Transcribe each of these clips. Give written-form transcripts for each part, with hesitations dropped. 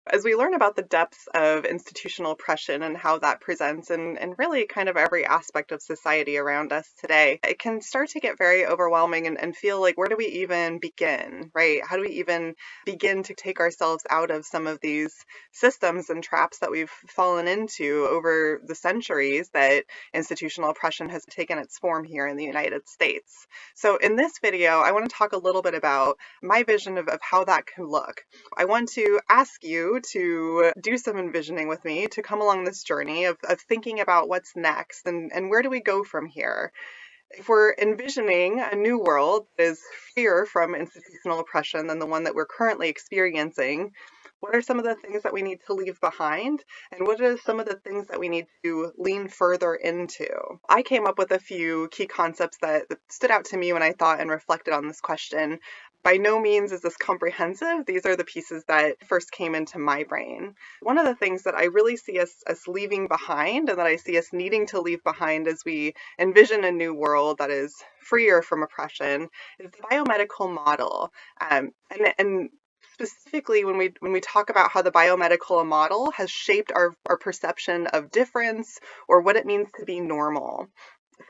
As we learn about the depths of institutional oppression and how that presents in really kind of every aspect of society around us today, it can start to get very overwhelming and feel like, where do we even begin, right? How do we even begin to take ourselves out of some of these systems and traps that we've fallen into over the centuries that institutional oppression has taken its form here in the United States? So in this video, I want to talk a little bit about my vision of how that can look. I want to ask you to do some envisioning with me, to come along this journey of thinking about what's next and where do we go from here. If we're envisioning a new world that is freer from institutional oppression than the one that we're currently experiencing, what are some of the things that we need to leave behind? And what are some of the things that we need to lean further into? I came up with a few key concepts that stood out to me when I thought and reflected on this question. By no means is this comprehensive. These are the pieces that first came into my brain. One of the things that I really see us leaving behind and that I see us needing to leave behind as we envision a new world that is freer from oppression is the biomedical model. And specifically when we talk about how the biomedical model has shaped our perception of difference or what it means to be normal.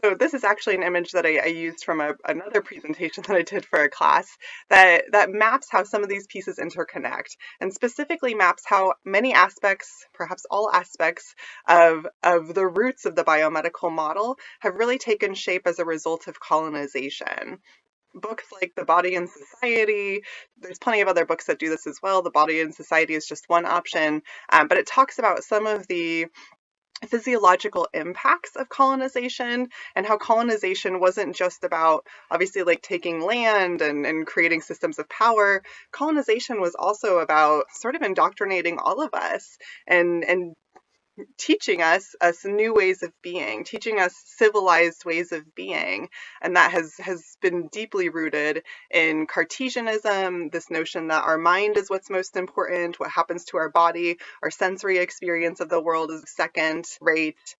So this is actually an image that I used from another presentation that I did for a class that maps how some of these pieces interconnect, and specifically maps how many aspects, perhaps all aspects of the roots of the biomedical model have really taken shape as a result of colonization. Books like The Body and Society, there's plenty of other books that do this as well. The Body and Society is just one option, but it talks about some of the physiological impacts of colonization and how colonization wasn't just about obviously like taking land and creating systems of power. Colonization was also about sort of indoctrinating all of us and teaching us new ways of being, teaching us civilized ways of being. And that has been deeply rooted in Cartesianism, this notion that our mind is what's most important, what happens to our body, our sensory experience of the world is second rate.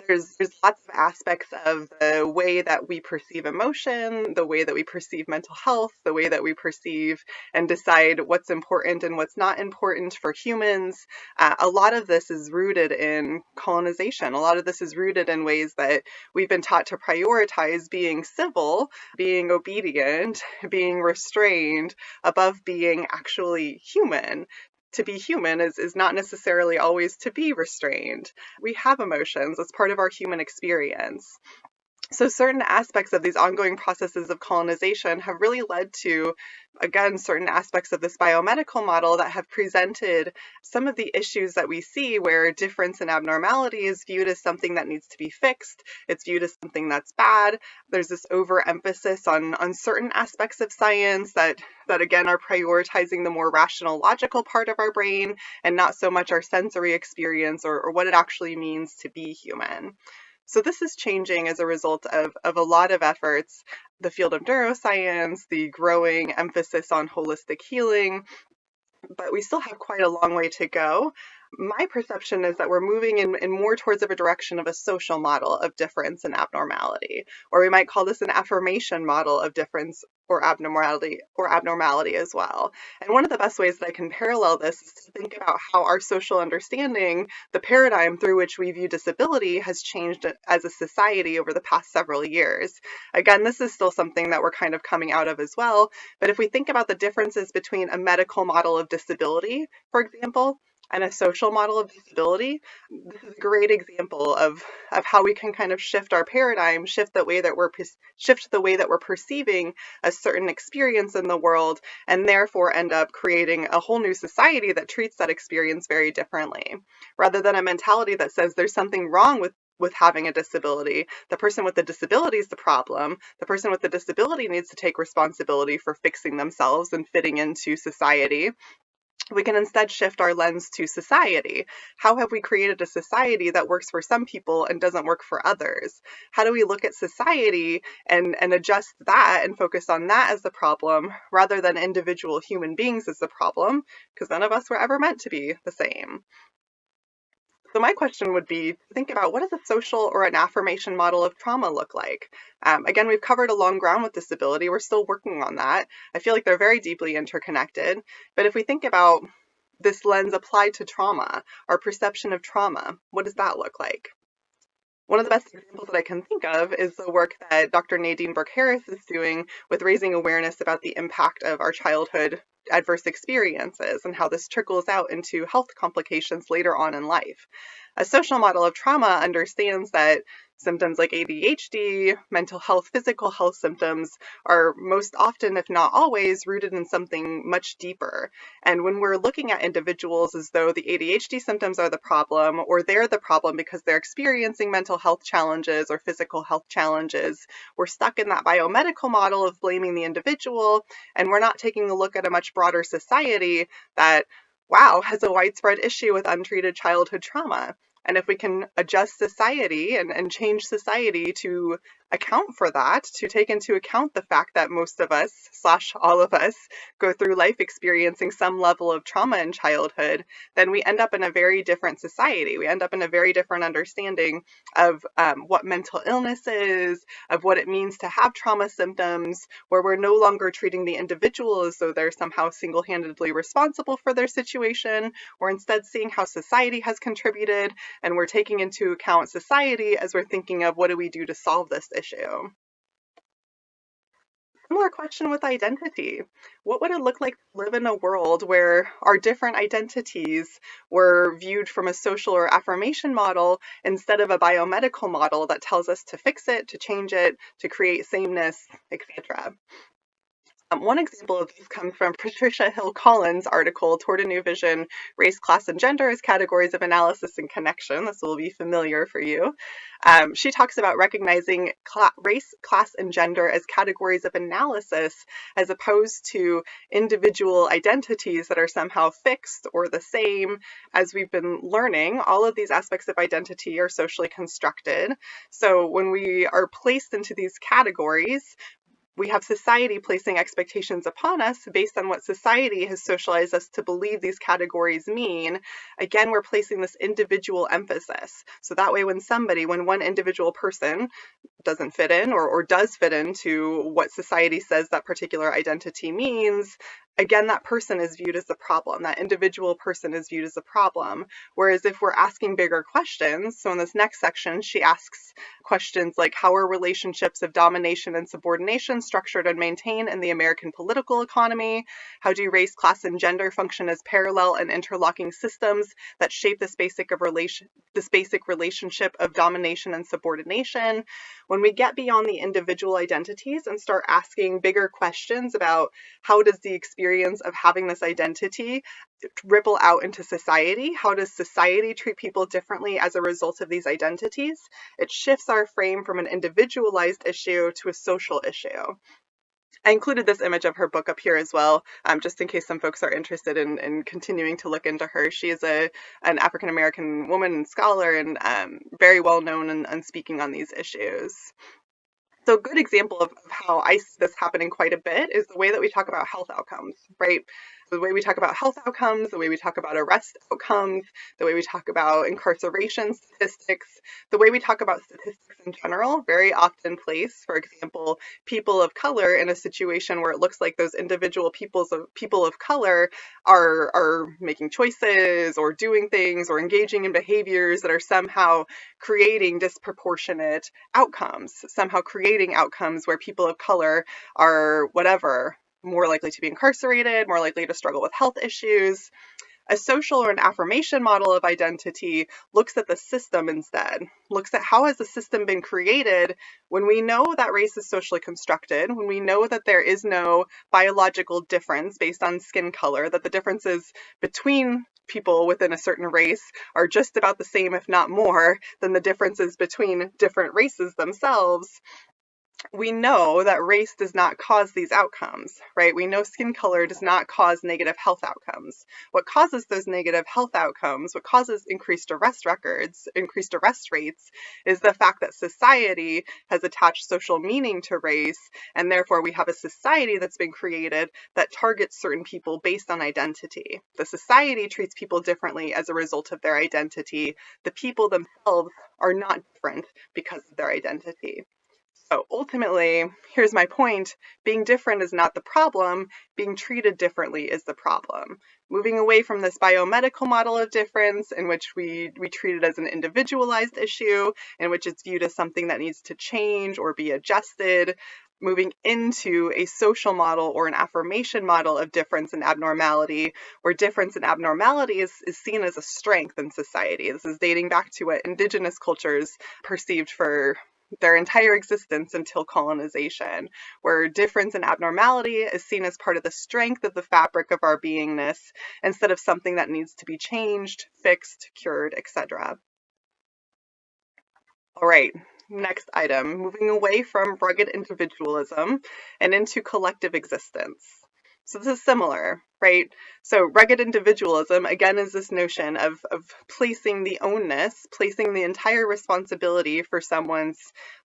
There's lots of aspects of the way that we perceive emotion, the way that we perceive mental health, the way that we perceive and decide what's important and what's not important for humans. A lot of this is rooted in colonization. A lot of this is rooted in ways that we've been taught to prioritize being civil, being obedient, being restrained above being actually human. To be human is not necessarily always to be restrained. We have emotions as part of our human experience. So certain aspects of these ongoing processes of colonization have really led to, again, certain aspects of this biomedical model that have presented some of the issues that we see where difference and abnormality is viewed as something that needs to be fixed. It's viewed as something that's bad. There's this overemphasis on certain aspects of science that again are prioritizing the more rational, logical part of our brain and not so much our sensory experience or what it actually means to be human. So this is changing as a result of a lot of efforts, the field of neuroscience, the growing emphasis on holistic healing, but we still have quite a long way to go. My perception is that we're moving in more towards a direction of a social model of difference and abnormality, or we might call this an affirmation model of difference or abnormality as well. And one of the best ways that I can parallel this is to think about how our social understanding, the paradigm through which we view disability, has changed as a society over the past several years. Again, this is still something that we're kind of coming out of as well, but if we think about the differences between a medical model of disability, for example, and a social model of disability, this is a great example of how we can kind of shift our paradigm, shift the way that we're perceiving a certain experience in the world, and therefore end up creating a whole new society that treats that experience very differently, rather than a mentality that says there's something wrong with having a disability. The person with the disability is the problem. The person with the disability needs to take responsibility for fixing themselves and fitting into society. We can instead shift our lens to society. How have we created a society that works for some people and doesn't work for others? How do we look at society and adjust that and focus on that as the problem rather than individual human beings as the problem? Because none of us were ever meant to be the same. So my question would be, think about, what does a social or an affirmation model of trauma look like? Again, we've covered a long ground with disability. We're still working on that. I feel like they're very deeply interconnected. But if we think about this lens applied to trauma, our perception of trauma. What does that look like? One of the best examples that I can think of is the work that Dr. Nadine Burke-Harris is doing with raising awareness about the impact of our childhood adverse experiences and how this trickles out into health complications later on in life. A social model of trauma understands that symptoms like ADHD, mental health, physical health symptoms are most often, if not always, rooted in something much deeper. And when we're looking at individuals as though the ADHD symptoms are the problem, or they're the problem because they're experiencing mental health challenges or physical health challenges, we're stuck in that biomedical model of blaming the individual, and we're not taking a look at a much broader society that, wow, has a widespread issue with untreated childhood trauma. And if we can adjust society and change society to account for that, to take into account the fact that most of us, / all of us, go through life experiencing some level of trauma in childhood, then we end up in a very different society. We end up in a very different understanding of what mental illness is, of what it means to have trauma symptoms, where we're no longer treating the individual as though they're somehow single-handedly responsible for their situation. We're instead seeing how society has contributed, and we're taking into account society as we're thinking of what do we do to solve this issue. Similar question with identity. What would it look like to live in a world where our different identities were viewed from a social or affirmation model instead of a biomedical model that tells us to fix it, to change it, to create sameness, etc.? One example of this comes from Patricia Hill Collins' article, Toward a New Vision, Race, Class, and Gender as Categories of Analysis and Connection. This will be familiar for you. She talks about recognizing race, class, and gender as categories of analysis as opposed to individual identities that are somehow fixed or the same. As we've been learning, all of these aspects of identity are socially constructed. So when we are placed into these categories, we have society placing expectations upon us based on what society has socialized us to believe these categories mean. Again, we're placing this individual emphasis. So that way when one individual person doesn't fit in or does fit into what society says that particular identity means, again, that person is viewed as a problem. That individual person is viewed as a problem. Whereas if we're asking bigger questions, so in this next section, she asks questions like, how are relationships of domination and subordination structured and maintained in the American political economy? How do race, class, and gender function as parallel and interlocking systems that shape this basic relationship of domination and subordination? When we get beyond the individual identities and start asking bigger questions about how does the experience of having this identity ripple out into society? How does society treat people differently as a result of these identities? It shifts our frame from an individualized issue to a social issue. I included this image of her book up here as well, just in case some folks are interested in continuing to look into her. She is an African-American woman and scholar and very well known and speaking on these issues. So a good example of how I see this happening quite a bit is the way that we talk about health outcomes, right? The way we talk about health outcomes, the way we talk about arrest outcomes, the way we talk about incarceration statistics, the way we talk about statistics in general, very often place, for example, people of color in a situation where it looks like those individual people of color are making choices or doing things or engaging in behaviors that are somehow creating disproportionate outcomes, somehow creating outcomes where people of color are more likely to be incarcerated, more likely to struggle with health issues. A social or an affirmation model of identity looks at the system instead, looks at how has the system been created when we know that race is socially constructed, when we know that there is no biological difference based on skin color, that the differences between people within a certain race are just about the same, if not more, than the differences between different races themselves. We know that race does not cause these outcomes, right? We know skin color does not cause negative health outcomes. What causes those negative health outcomes, what causes increased arrest rates, is the fact that society has attached social meaning to race, and therefore we have a society that's been created that targets certain people based on identity. The society treats people differently as a result of their identity. The people themselves are not different because of their identity. So ultimately, here's my point. Being different is not the problem. Being treated differently is the problem. Moving away from this biomedical model of difference in which we treat it as an individualized issue, in which it's viewed as something that needs to change or be adjusted, moving into a social model or an affirmation model of difference and abnormality, where difference and abnormality is seen as a strength in society. This is dating back to what indigenous cultures perceived for their entire existence until colonization, where difference and abnormality is seen as part of the strength of the fabric of our beingness instead of something that needs to be changed, fixed, cured, etc. All right, next item, moving away from rugged individualism and into collective existence. So this is similar, right? So rugged individualism, again, is this notion of placing the ownness, placing the entire responsibility for someone's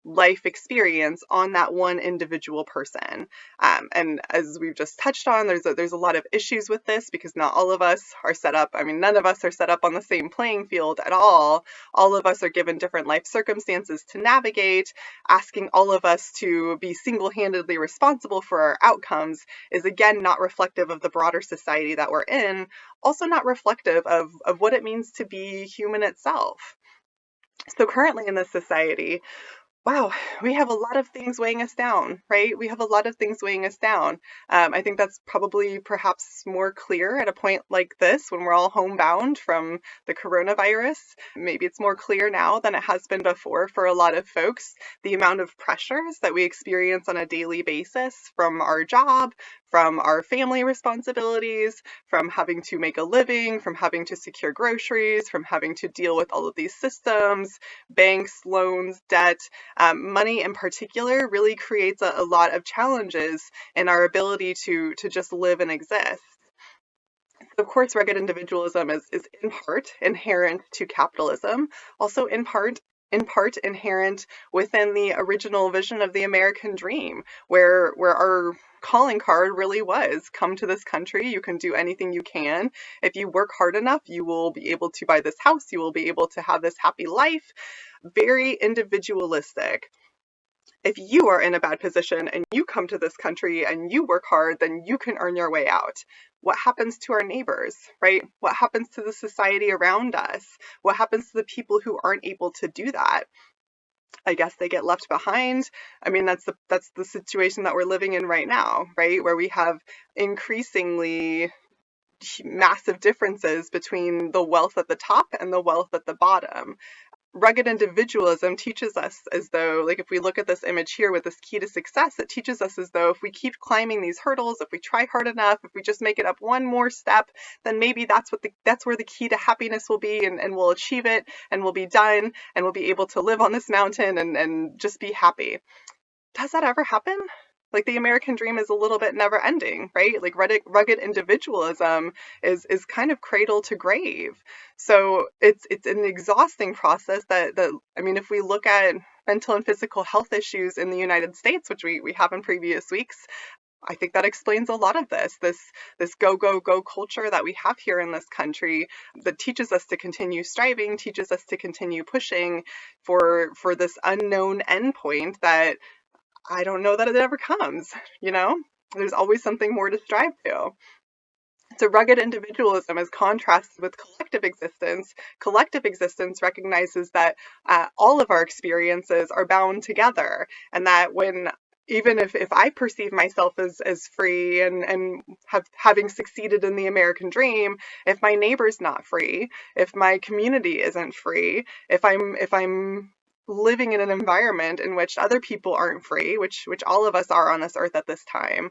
life experience on that one individual person. And as we've just touched on, there's a lot of issues with this because not all of us are set up. I mean, none of us are set up on the same playing field at all. All of us are given different life circumstances to navigate. Asking all of us to be single-handedly responsible for our outcomes is again not reflective of the broader society that we're in, also not reflective of what it means to be human itself. So currently in this society, wow, we have a lot of things weighing us down, right? We have a lot of things weighing us down. I think that's probably perhaps more clear at a point like this when we're all homebound from the coronavirus. Maybe it's more clear now than it has been before for a lot of folks. The amount of pressures that we experience on a daily basis from our job, from our family responsibilities, from having to make a living, from having to secure groceries, from having to deal with all of these systems, banks, loans, debt. Money in particular really creates a lot of challenges in our ability to just live and exist. Of course, rugged individualism is in part inherent to capitalism, also in part inherent within the original vision of the American dream, where our calling card really was come to this country, you can do anything you can. If you work hard enough, you will be able to buy this house, you will be able to have this happy life. Very individualistic. If you are in a bad position and you come to this country and you work hard, then you can earn your way out. What happens to our neighbors, right? What happens to the society around us? What happens to the people who aren't able to do that? I guess they get left behind. I mean, that's the situation that we're living in right now, right? Where we have increasingly massive differences between the wealth at the top and the wealth at the bottom. Rugged individualism teaches us as though, like if we look at this image here with this key to success, it teaches us as though if we keep climbing these hurdles, if we try hard enough, if we just make it up one more step, then maybe that's where the key to happiness will be, and we'll achieve it, and we'll be done, and we'll be able to live on this mountain and just be happy. Does that ever happen? Like the American dream is a little bit never ending, right? Like rugged individualism is kind of cradle to grave. So it's an exhausting process that I mean, if we look at mental and physical health issues in the United States, which we have in previous weeks, I think that explains a lot of this go go go culture that we have here in this country that teaches us to continue striving, teaches us to continue pushing for this unknown endpoint that I don't know that it ever comes, you know? There's always something more to strive to. So rugged individualism is contrasted with collective existence. Collective existence recognizes that all of our experiences are bound together, and that even if I perceive myself as free and having succeeded in the American dream, if my neighbor's not free, if my community isn't free, if I'm living in an environment in which other people aren't free, which all of us are on this earth at this time,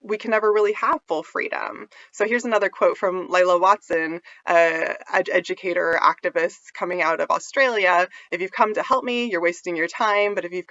we can never really have full freedom. So here's another quote from Lila Watson, educator, activist coming out of Australia. If you've come to help me, you're wasting your time. But if you've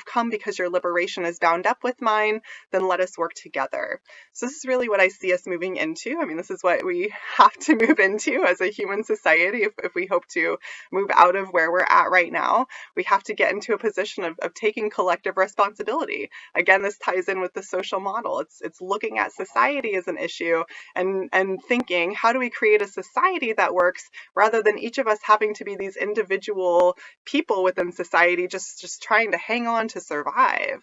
come because your liberation is bound up with mine, then let us work together. So this is really what I see us moving into. I mean, this is what we have to move into as a human society if we hope to move out of where we're at right now. We have to get into a position of taking collective responsibility. Again, this ties in with the social model. It's looking at society as an issue and thinking, how do we create a society that works rather than each of us having to be these individual people within society just trying to hang on to survive.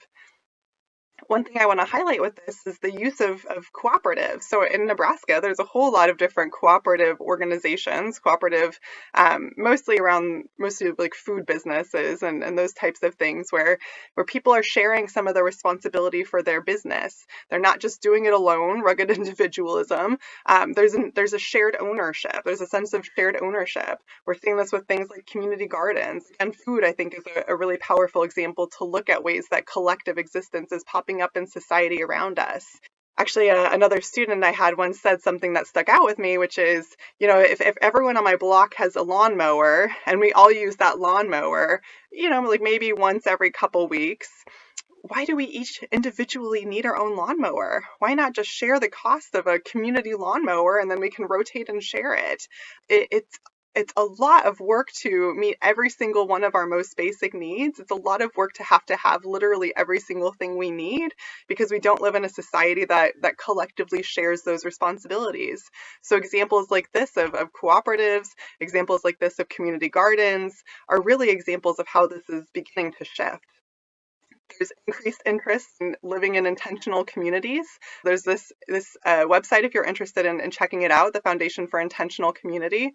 One thing I want to highlight with this is the use of cooperatives. So in Nebraska, there's a whole lot of different cooperative organizations, mostly like food businesses and those types of things where people are sharing some of the responsibility for their business. They're not just doing it alone, rugged individualism. There's a shared ownership. There's a sense of shared ownership. We're seeing this with things like community gardens. And food, I think, is a really powerful example to look at ways that collective existence is popping up in society around us. Actually, another student I had once said something that stuck out with me, which is, if everyone on my block has a lawnmower and we all use that lawnmower, like maybe once every couple weeks, why do we each individually need our own lawnmower? Why not just share the cost of a community lawnmower and then we can rotate and share it? It's a lot of work to meet every single one of our most basic needs. It's a lot of work to have literally every single thing we need because we don't live in a society that collectively shares those responsibilities. So examples like this of cooperatives, examples like this of community gardens are really examples of how this is beginning to shift. There's increased interest in living in intentional communities. There's this website, if you're interested in checking it out, the Foundation for Intentional Community.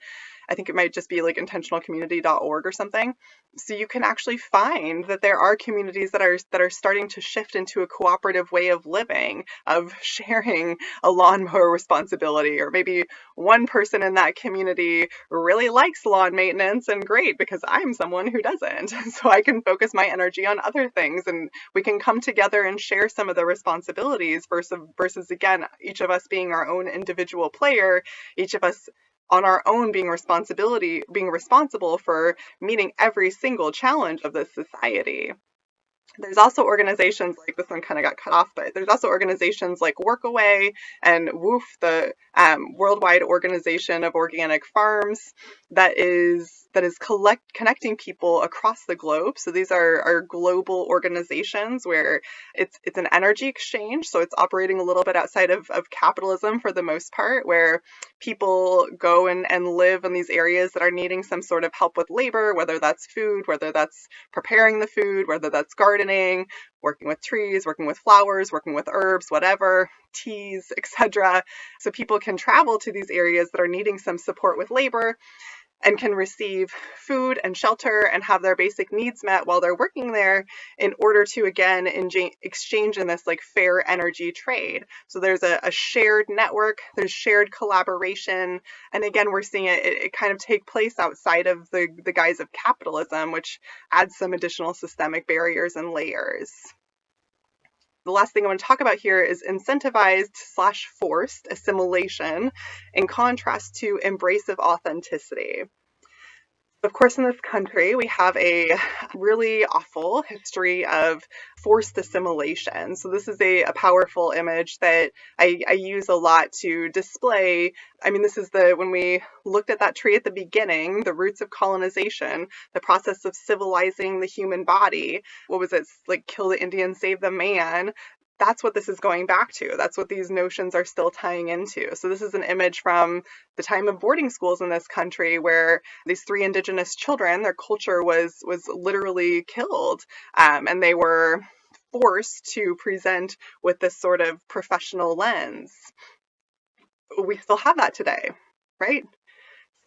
I think it might just be like intentionalcommunity.org or something. So you can actually find that there are communities that are starting to shift into a cooperative way of living, of sharing a lawnmower responsibility, or maybe one person in that community really likes lawn maintenance, and great, because I'm someone who doesn't. So I can focus my energy on other things, and we can come together and share some of the responsibilities versus again, each of us being our own individual player, each of us on our own being responsible for meeting every single challenge of this society. There's also organizations like this one kind of got cut off, but there's also organizations like Workaway and WOOF, the worldwide organization of organic farms that is connecting people across the globe. So these are global organizations where it's an energy exchange. So it's operating a little bit outside of capitalism for the most part, where people go and live in these areas that are needing some sort of help with labor, whether that's food, whether that's preparing the food, whether that's gardening, working with trees, working with flowers, working with herbs, whatever, teas, etc. So people can travel to these areas that are needing some support with labor and can receive food and shelter and have their basic needs met while they're working there in order to, again, exchange in this like fair energy trade. So there's a shared network, there's shared collaboration. And again, we're seeing it kind of take place outside of the guise of capitalism, which adds some additional systemic barriers and layers. The last thing I want to talk about here is incentivized/forced assimilation in contrast to embracive authenticity. Of course, in this country, we have a really awful history of forced assimilation. So this is a powerful image that I use a lot to display. I mean, this is when we looked at that tree at the beginning, the roots of colonization, the process of civilizing the human body. What was it? Like, kill the Indian, save the man. That's what this is going back to. That's what these notions are still tying into. So this is an image from the time of boarding schools in this country where these 3 indigenous children, their culture was literally killed, and they were forced to present with this sort of professional lens. We still have that today, right?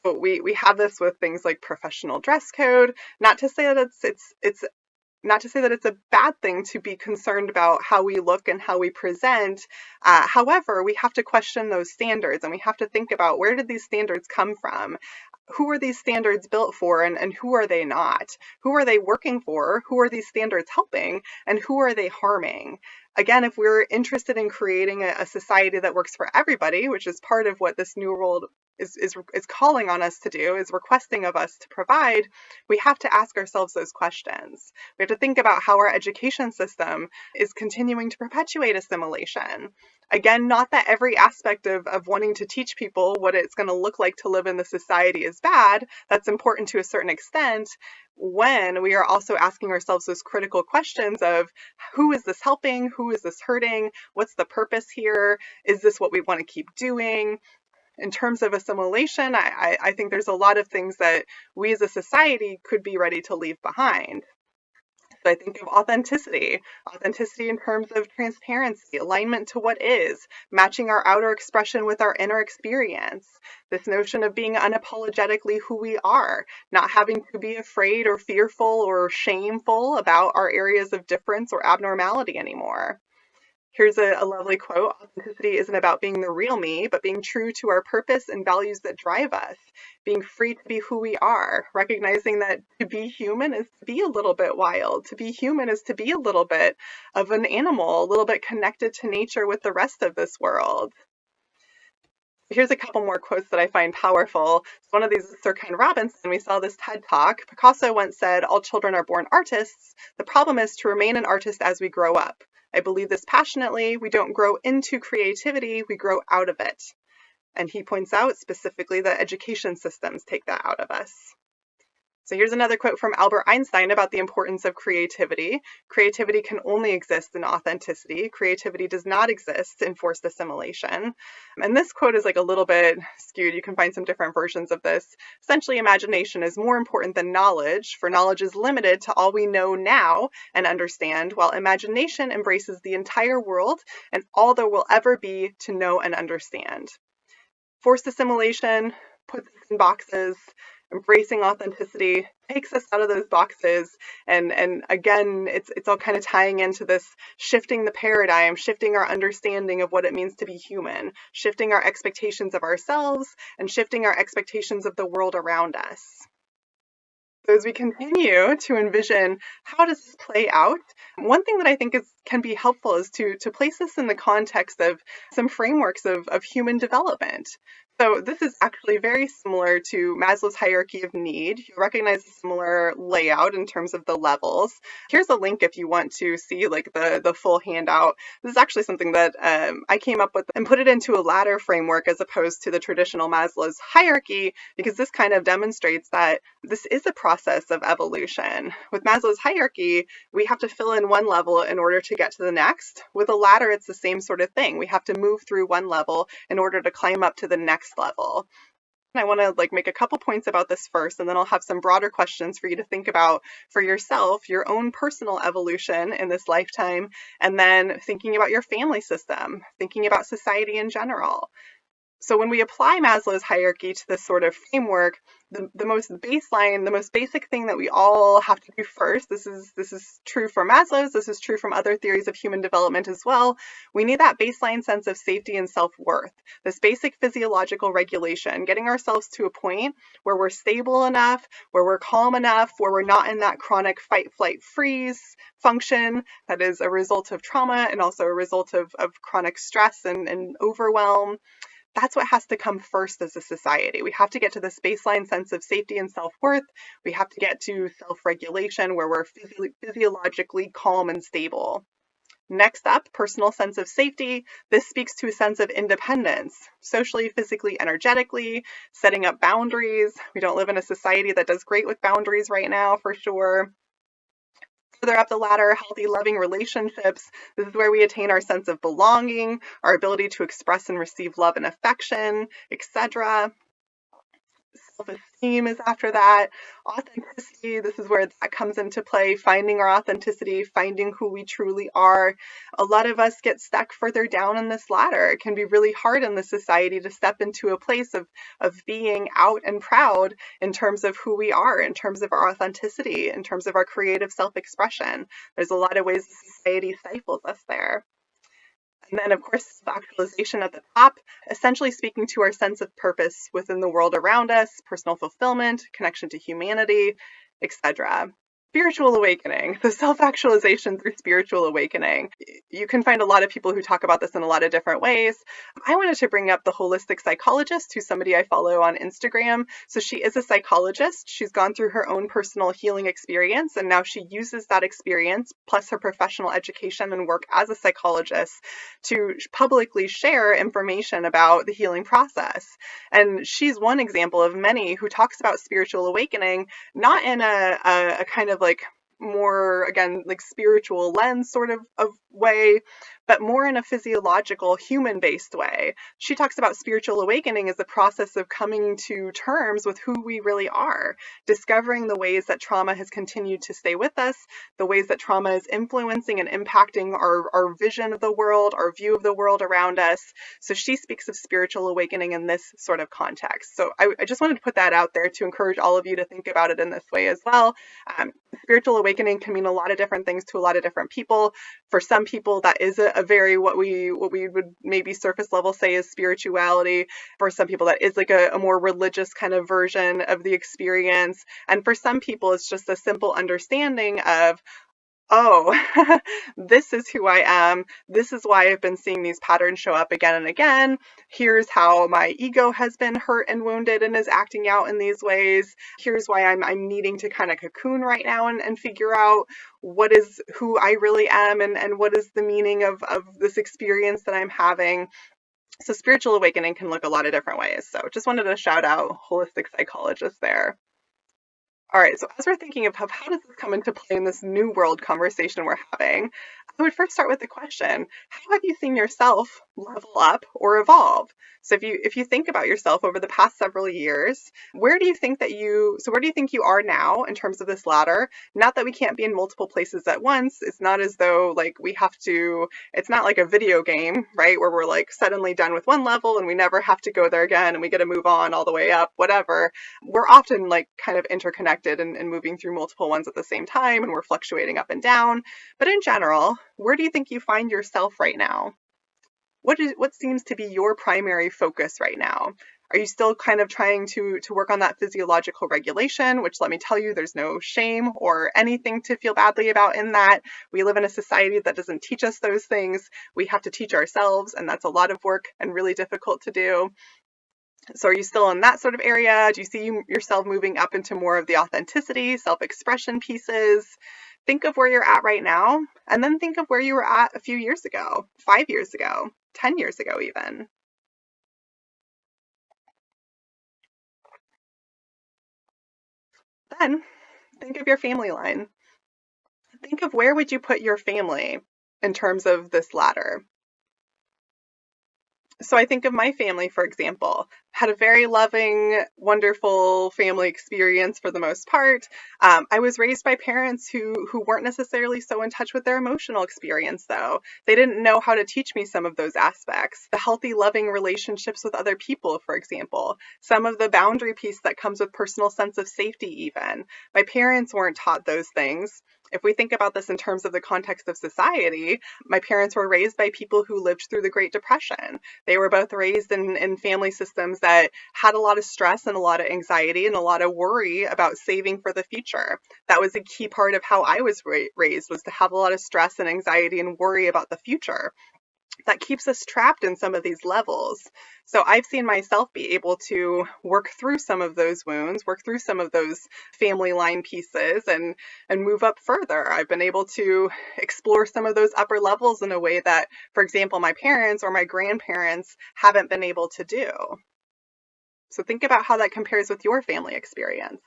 But we have this with things like professional dress code. Not to say that it's a bad thing to be concerned about how we look and how we present. However, we have to question those standards, and we have to think about, where did these standards come from? Who are these standards built for, and who are they not? Who are they working for? Who are these standards helping? And who are they harming? Again, if we're interested in creating a society that works for everybody, which is part of what this new world is calling on us to do, is requesting of us to provide, we have to ask ourselves those questions. We have to think about how our education system is continuing to perpetuate assimilation. Again, not that every aspect of wanting to teach people what it's going to look like to live in the society is bad. That's important to a certain extent, when we are also asking ourselves those critical questions of, who is this helping? Who is this hurting? What's the purpose here? Is this what we want to keep doing? In terms of assimilation, I think there's a lot of things that we as a society could be ready to leave behind. So I think of authenticity, authenticity in terms of transparency, alignment to what is, matching our outer expression with our inner experience. This notion of being unapologetically who we are, not having to be afraid or fearful or shameful about our areas of difference or abnormality anymore. Here's a lovely quote. Authenticity isn't about being the real me, but being true to our purpose and values that drive us, being free to be who we are, recognizing that to be human is to be a little bit wild. To be human is to be a little bit of an animal, a little bit connected to nature with the rest of this world. Here's a couple more quotes that I find powerful. One of these is Sir Ken Robinson. We saw this TED Talk. Picasso once said, "All children are born artists. The problem is to remain an artist as we grow up. I believe this passionately. We don't grow into creativity, we grow out of it." And he points out specifically that education systems take that out of us. So here's another quote from Albert Einstein about the importance of creativity. Creativity can only exist in authenticity. Creativity does not exist in forced assimilation. And this quote is like a little bit skewed. You can find some different versions of this. Essentially, imagination is more important than knowledge, for knowledge is limited to all we know now and understand, while imagination embraces the entire world and all there will ever be to know and understand. Forced assimilation puts us in boxes. Embracing authenticity takes us out of those boxes, and again, it's all kind of tying into this shifting the paradigm, shifting our understanding of what it means to be human, shifting our expectations of ourselves, and shifting our expectations of the world around us. So as we continue to envision how does this play out, one thing that I think can be helpful is to place this in the context of some frameworks of human development. So this is actually very similar to Maslow's hierarchy of need. You recognize a similar layout in terms of the levels. Here's a link if you want to see like the full handout. This is actually something that I came up with and put it into a ladder framework as opposed to the traditional Maslow's hierarchy, because this kind of demonstrates that this is a process of evolution. With Maslow's hierarchy, we have to fill in one level in order to get to the next. With a ladder, it's the same sort of thing. We have to move through one level in order to climb up to the next level. And I want to make a couple points about this first, and then I'll have some broader questions for you to think about for yourself, your own personal evolution in this lifetime, and then thinking about your family system, thinking about society in general. So when we apply Maslow's hierarchy to this sort of framework, the most baseline, the most basic thing that we all have to do first, this is true for Maslow's, this is true from other theories of human development as well, we need that baseline sense of safety and self-worth, this basic physiological regulation, getting ourselves to a point where we're stable enough, where we're calm enough, where we're not in that chronic fight, flight, freeze function that is a result of trauma and also a result of chronic stress and overwhelm. That's what has to come first as a society. We have to get to this baseline sense of safety and self-worth. We have to get to self-regulation where we're physiologically calm and stable. Next up, personal sense of safety. This speaks to a sense of independence, socially, physically, energetically, setting up boundaries. We don't live in a society that does great with boundaries right now, for sure. Further up the ladder, healthy, loving relationships. This is where we attain our sense of belonging, our ability to express and receive love and affection, etc. Self-esteem is after that. Authenticity, this is where that comes into play, finding our authenticity, finding who we truly are. A lot of us get stuck further down in this ladder. It can be really hard in this society to step into a place of being out and proud in terms of who we are, in terms of our authenticity, in terms of our creative self-expression. There's a lot of ways society stifles us there. And then, of course, self-actualization at the top, essentially speaking to our sense of purpose within the world around us, personal fulfillment, connection to humanity, etc. Spiritual awakening, the self-actualization through spiritual awakening. You can find a lot of people who talk about this in a lot of different ways. I wanted to bring up the holistic psychologist, who's somebody I follow on Instagram. So she is a psychologist. She's gone through her own personal healing experience, and now she uses that experience, plus her professional education and work as a psychologist, to publicly share information about the healing process. And she's one example of many who talks about spiritual awakening, not in a kind of more, again, spiritual lens sort of way, but more in a physiological, human-based way. She talks about spiritual awakening as the process of coming to terms with who we really are, discovering the ways that trauma has continued to stay with us, the ways that trauma is influencing and impacting our vision of the world, our view of the world around us. So she speaks of spiritual awakening in this sort of context. So I just wanted to put that out there to encourage all of you to think about it in this way as well. Spiritual awakening can mean a lot of different things to a lot of different people. For some people, that is a very what we would maybe surface level say is spirituality. For some people, that is like a more religious kind of version of the experience. And for some people, it's just a simple understanding of, oh, this is who I am. This is why I've been seeing these patterns show up again and again. Here's how my ego has been hurt and wounded and is acting out in these ways. Here's why I'm needing to kind of cocoon right now and figure out what is who I really am and what is the meaning of this experience that I'm having. So spiritual awakening can look a lot of different ways. So just wanted to shout out holistic psychologists there. All right, so as we're thinking of how does this come into play in this new world conversation we're having, I would first start with the question, how have you seen yourself level up or evolve? So if you think about yourself over the past several years, where do you think you are now in terms of this ladder? Not that we can't be in multiple places at once. It's not as though it's not like a video game, right? Where we're like suddenly done with one level and we never have to go there again and we get to move on all the way up, whatever. We're often like kind of interconnected and moving through multiple ones at the same time, and we're fluctuating up and down. But in general, where do you think you find yourself right now? What seems to be your primary focus right now? Are you still kind of trying to work on that physiological regulation, which let me tell you, there's no shame or anything to feel badly about in that. We live in a society that doesn't teach us those things. We have to teach ourselves, and that's a lot of work and really difficult to do. So are you still in that sort of area? Do you see yourself moving up into more of the authenticity, self-expression pieces? Think of where you're at right now, and then think of where you were at a few years ago, 5 years ago, 10 years ago even. Then think of your family line. Think of where would you put your family in terms of this ladder. So I think of my family, for example, had a very loving, wonderful family experience for the most part. I was raised by parents who weren't necessarily so in touch with their emotional experience, though. They didn't know how to teach me some of those aspects. The healthy, loving relationships with other people, for example. Some of the boundary piece that comes with personal sense of safety, even. My parents weren't taught those things. If we think about this in terms of the context of society, my parents were raised by people who lived through the Great Depression. They were both raised in family systems that had a lot of stress and a lot of anxiety and a lot of worry about saving for the future. That was a key part of how I was raised, was to have a lot of stress and anxiety and worry about the future. That keeps us trapped in some of these levels. So I've seen myself be able to work through some of those wounds, work through some of those family line pieces and move up further. I've been able to explore some of those upper levels in a way that, for example, my parents or my grandparents haven't been able to do. So think about how that compares with your family experience.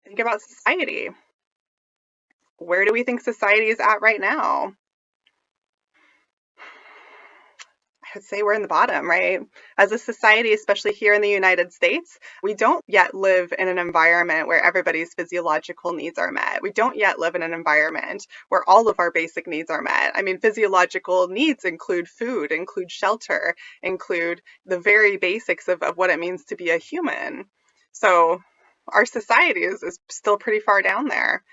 Think about society. Where do we think society is at right now? I'd say we're in the bottom, right? As a society, especially here in the United States, we don't yet live in an environment where everybody's physiological needs are met. We don't yet live in an environment where all of our basic needs are met. I mean, physiological needs include food, include shelter, include the very basics of what it means to be a human. So our society is still pretty far down there.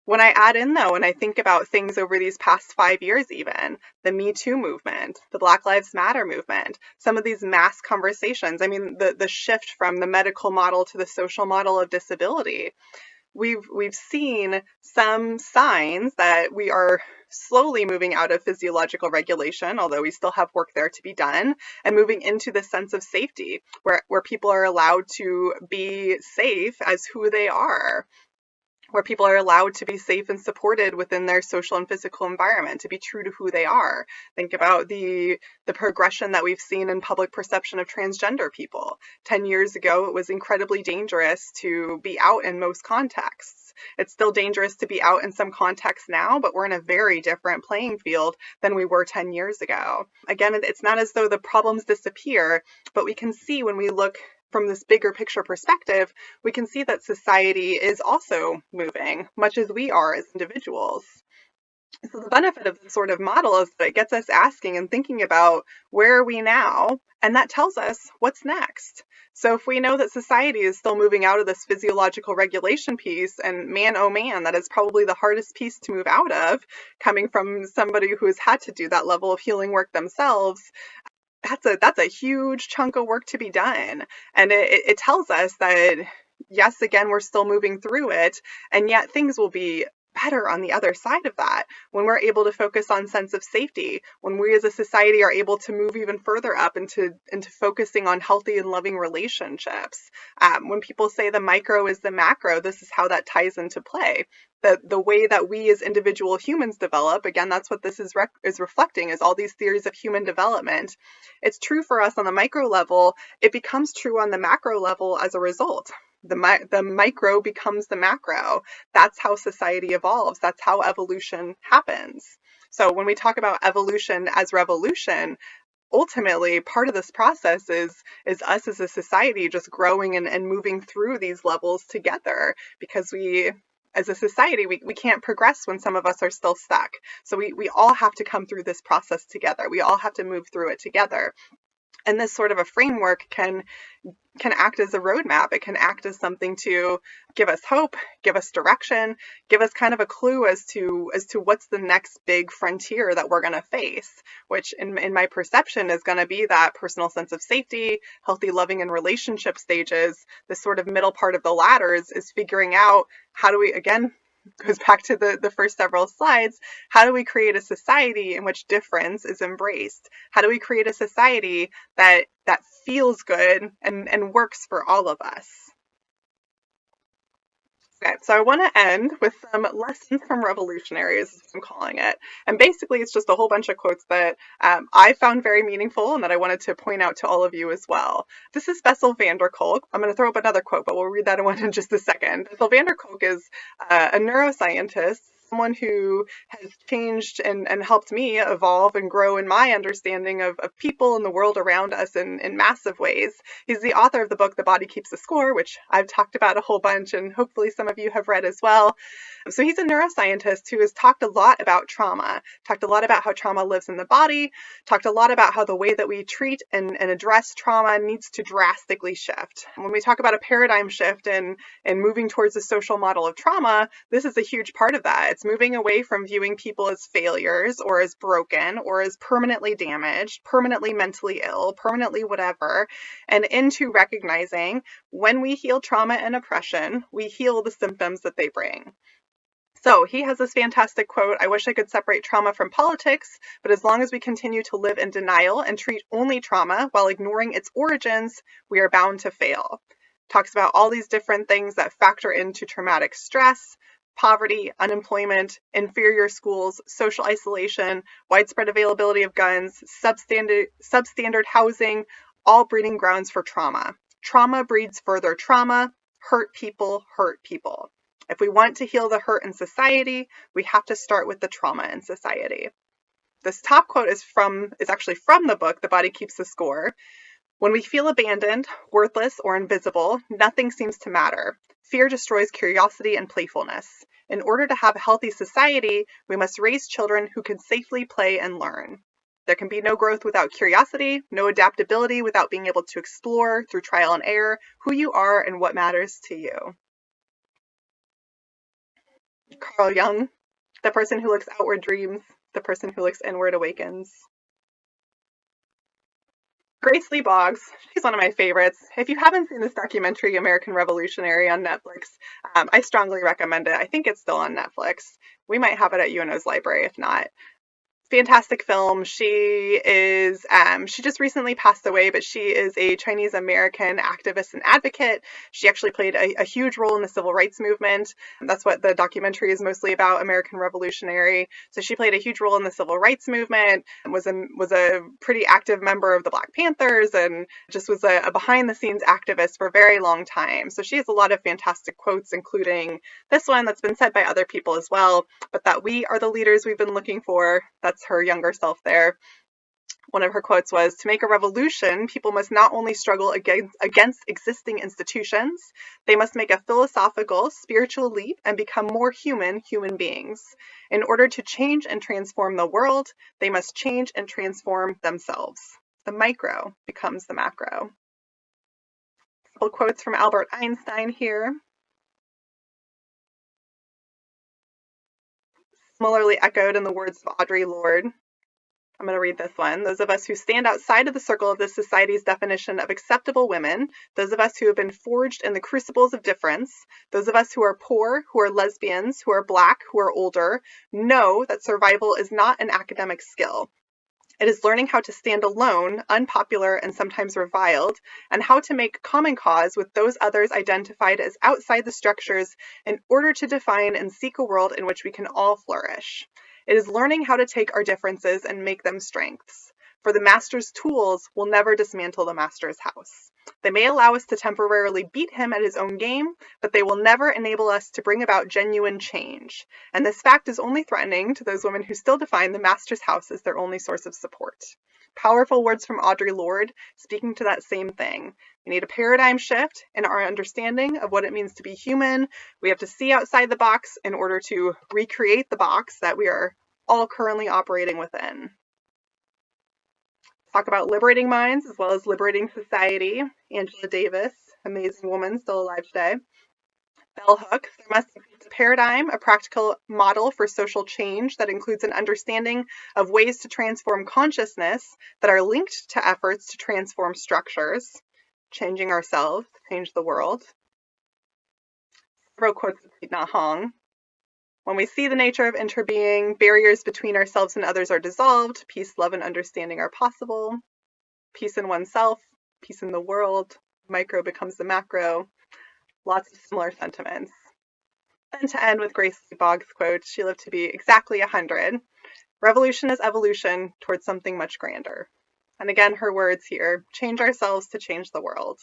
When I add in, though, and I think about things over these past 5 years even, the Me Too movement, the Black Lives Matter movement, some of these mass conversations, I mean, the shift from the medical model to the social model of disability, we've seen some signs that we are slowly moving out of physiological regulation, although we still have work there to be done, and moving into the sense of safety, where people are allowed to be safe as who they are. where people are allowed to be safe and supported within their social and physical environment, to be true to who they are. Think about the progression that we've seen in public perception of transgender people. 10 years ago, it was incredibly dangerous to be out in most contexts. It's still dangerous to be out in some contexts now, but we're in a very different playing field than we were 10 years ago. Again, it's not as though the problems disappear, but we can see when we look from this bigger picture perspective, we can see that society is also moving, much as we are as individuals. So the benefit of this sort of model is that it gets us asking and thinking about where are we now, and that tells us what's next. So if we know that society is still moving out of this physiological regulation piece, and man, oh man, that is probably the hardest piece to move out of, coming from somebody who has had to do that level of healing work themselves, that's a huge chunk of work to be done. And it tells us that, yes, again, we're still moving through it, and yet things will be better on the other side of that when we're able to focus on sense of safety, when we as a society are able to move even further up into focusing on healthy and loving relationships. When people say the micro is the macro, this is how that ties into play. The way that we as individual humans develop, again, that's what this is reflecting, is all these theories of human development. It's true for us on the micro level. It becomes true on the macro level as a result. The micro becomes the macro. That's how society evolves. That's how evolution happens. So when we talk about evolution as revolution, ultimately part of this process is us as a society just growing and moving through these levels together, because we as a society, we can't progress when some of us are still stuck. So we all have to come through this process together. We all have to move through it together. And this sort of a framework can act as a roadmap. It can act as something to give us hope, give us direction, give us kind of a clue as to what's the next big frontier that we're going to face, which in my perception is going to be that personal sense of safety, healthy, loving, and relationship stages. This sort of middle part of the ladder is figuring out how do we, again, goes back to the first several slides, how do we create a society in which difference is embraced? How do we create a society that feels good and works for all of us? Okay, so I want to end with some lessons from revolutionaries, as I'm calling it. And basically, it's just a whole bunch of quotes that I found very meaningful and that I wanted to point out to all of you as well. This is Bessel van der Kolk. I'm going to throw up another quote, but we'll read that one in just a second. Bessel van der Kolk is a neuroscientist, someone who has changed and helped me evolve and grow in my understanding of people and the world around us in massive ways. He's the author of the book, The Body Keeps the Score, which I've talked about a whole bunch, and hopefully some of you have read as well. So he's a neuroscientist who has talked a lot about trauma, talked a lot about how trauma lives in the body, talked a lot about how the way that we treat and address trauma needs to drastically shift. When we talk about a paradigm shift and moving towards a social model of trauma, this is a huge part of that. It's moving away from viewing people as failures or as broken or as permanently damaged, permanently mentally ill, permanently whatever, and into recognizing when we heal trauma and oppression, we heal the symptoms that they bring. So he has this fantastic quote, I wish I could separate trauma from politics, but as long as we continue to live in denial and treat only trauma while ignoring its origins, we are bound to fail. Talks about all these different things that factor into traumatic stress, poverty, unemployment, inferior schools, social isolation, widespread availability of guns, substandard housing, all breeding grounds for trauma. Trauma breeds further trauma. Hurt people hurt people. If we want to heal the hurt in society, we have to start with the trauma in society. This top quote is actually from the book, The Body Keeps the Score. When we feel abandoned, worthless, or invisible, nothing seems to matter. Fear destroys curiosity and playfulness. In order to have a healthy society, we must raise children who can safely play and learn. There can be no growth without curiosity, no adaptability without being able to explore through trial and error who you are and what matters to you. Carl Jung, the person who looks outward dreams, the person who looks inward awakens. Grace Lee Boggs, she's one of my favorites. If you haven't seen this documentary, American Revolutionary, on Netflix, I strongly recommend it. I think it's still on Netflix. We might have it at UNO's library if not. Fantastic film. She just recently passed away, but she is a Chinese American activist and advocate. She actually played a huge role in the civil rights movement. That's what the documentary is mostly about, American Revolutionary. So she played a huge role in the civil rights movement, was a pretty active member of the Black Panthers, and just was a behind the scenes activist for a very long time. So she has a lot of fantastic quotes, including this one that's been said by other people as well, but that we are the leaders we've been looking for. That's her younger self there. One of her quotes was, "To make a revolution, people must not only struggle against existing institutions, they must make a philosophical, spiritual leap and become more human beings. In order to change and transform the world, they must change and transform themselves. The micro becomes the macro." A couple quotes from Albert Einstein here. Similarly echoed in the words of Audre Lorde. I'm going to read this one. "Those of us who stand outside of the circle of this society's definition of acceptable women, those of us who have been forged in the crucibles of difference, those of us who are poor, who are lesbians, who are Black, who are older, know that survival is not an academic skill. It is learning how to stand alone, unpopular and sometimes reviled, and how to make common cause with those others identified as outside the structures in order to define and seek a world in which we can all flourish. It is learning how to take our differences and make them strengths. For the master's tools will never dismantle the master's house. They may allow us to temporarily beat him at his own game, but they will never enable us to bring about genuine change. And this fact is only threatening to those women who still define the master's house as their only source of support." Powerful words from Audre Lorde, speaking to that same thing. We need a paradigm shift in our understanding of what it means to be human. We have to see outside the box in order to recreate the box that we are all currently operating within. Talk about liberating minds as well as liberating society. Angela Davis, amazing woman, still alive today. Bell Hooks, "There must be a paradigm, a practical model for social change that includes an understanding of ways to transform consciousness that are linked to efforts to transform structures, changing ourselves, change the world." Several quotes of Thich Nhat Hanh. "When we see the nature of interbeing, barriers between ourselves and others are dissolved, peace, love, and understanding are possible. Peace in oneself, peace in the world, micro becomes the macro." Lots of similar sentiments. Then to end with Grace Lee Boggs' quote, she lived to be exactly 100. "Revolution is evolution towards something much grander." And again, her words here, change ourselves to change the world.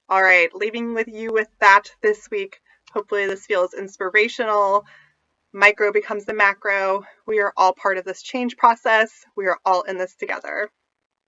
All right, leaving with you with that this week. Hopefully this feels inspirational. Micro becomes the macro. We are all part of this change process. We are all in this together.